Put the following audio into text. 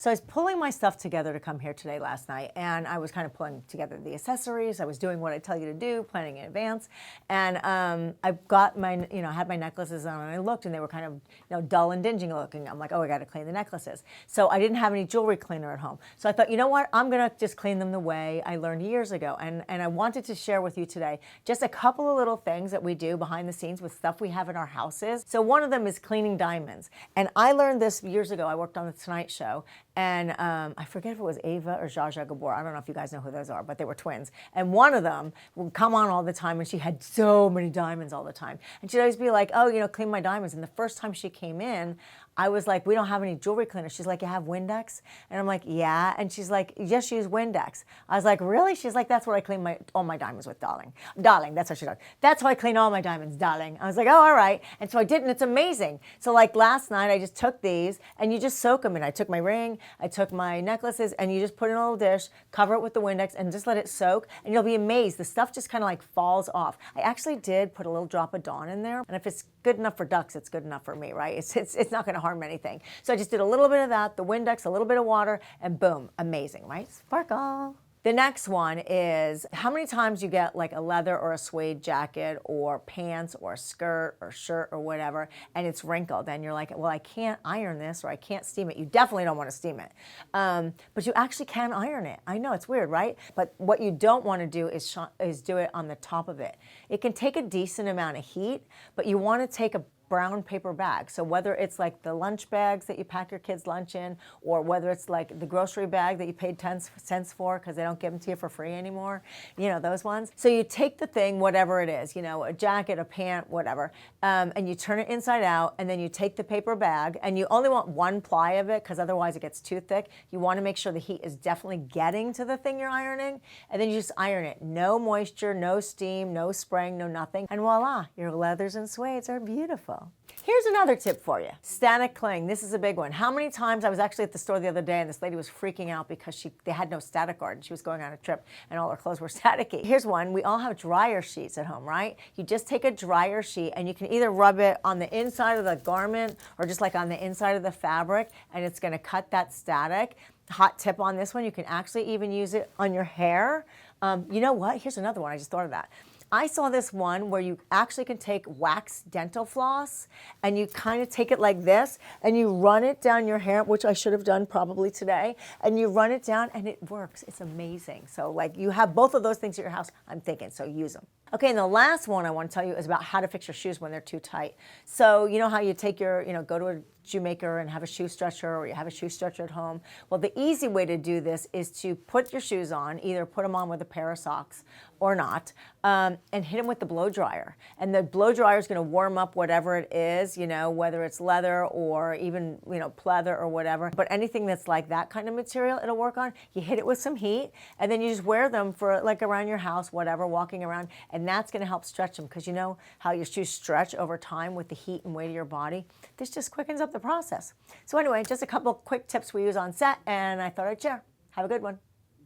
So I was pulling my stuff together to come here today last night, and I was kind of pulling together the accessories. I was doing what I tell you to do, planning in advance. And I got my, I had my necklaces on, and I looked, and they were kind of, dull and dingy looking. I'm like, oh, I got to clean the necklaces. So I didn't have any jewelry cleaner at home. So I thought, you know what? I'm going to just clean them the way I learned years ago. And I wanted to share with you today just a couple of little things that we do behind the scenes with stuff we have in our houses. So one of them is cleaning diamonds. And I learned this years ago. I worked on the Tonight Show. And I forget if it was Ava or Zsa Zsa Gabor. I don't know if you guys know who those are, but they were twins. And one of them would come on all the time, and she had so many diamonds all the time. And she'd always be like, oh, clean my diamonds. And the first time she came in, I was like, we don't have any jewelry cleaner. She's like, you have Windex? And I'm like, yeah. And she's like, just use Windex. I was like, really? She's like, that's what I clean all my diamonds with, darling. Darling, that's what she does. That's how I clean all my diamonds, darling. I was like, oh, all right. And so I did, and it's amazing. So like last night, I just took these, and you just soak them in. I took my ring, I took my necklaces, and you just put it in a little dish, cover it with the Windex, and just let it soak, and you'll be amazed. The stuff just kind of like falls off. I actually did put a little drop of Dawn in there, and if it's good enough for ducks, it's good enough for me, right? It's not going to harm anything. So I just did a little bit of that, the Windex, a little bit of water, and boom, amazing, right? Sparkle. The next one is how many times you get like a leather or a suede jacket or pants or a skirt or shirt or whatever, and it's wrinkled, and you're like, well, I can't iron this, or I can't steam it. You definitely don't want to steam it, but you actually can iron it. I know it's weird, right? But what you don't want to do is do it on the top of it. It can take a decent amount of heat, but you want to take a brown paper bag. So whether it's like the lunch bags that you pack your kids' lunch in, or whether it's like the grocery bag that you paid 10 cents for because they don't give them to you for free anymore, those ones. So you take the thing, whatever it is, a jacket, a pant, whatever, and you turn it inside out, and then you take the paper bag, and you only want one ply of it because otherwise it gets too thick. You want to make sure the heat is definitely getting to the thing you're ironing, and then you just iron it. No moisture, no steam, no spraying, no nothing, and voila, your leathers and suedes are beautiful. Here's another tip for you. Static cling. This is a big one. How many times I was actually at the store the other day, and this lady was freaking out because they had no static guard, and she was going on a trip and all her clothes were staticky. Here's one. We all have dryer sheets at home, right? You just take a dryer sheet, and you can either rub it on the inside of the garment or just like on the inside of the fabric, and it's going to cut that static. Hot tip on this one, you can actually even use it on your hair. You know what? Here's another one. I just thought of that. I saw this one where you actually can take wax dental floss, and you kind of take it like this, and you run it down your hair, which I should have done probably today, and you run it down, and it works. It's amazing. So like you have both of those things at your house, I'm thinking, so use them. Okay, and the last one I want to tell you is about how to fix your shoes when they're too tight. So you know how you take your, go to a shoemaker and have a shoe stretcher, or you have a shoe stretcher at home. Well, the easy way to do this is to put your shoes on, either put them on with a pair of socks or not, and hit them with the blow dryer. And the blow dryer is going to warm up whatever it is, whether it's leather or even, pleather or whatever. But anything that's like that kind of material, it'll work on. You hit it with some heat, and then you just wear them for like around your house, whatever, walking around, and that's going to help stretch them, because you know how your shoes stretch over time with the heat and weight of your body. This just quickens up the process. So anyway, just a couple quick tips we use on set, and I thought I'd share. Have a good one.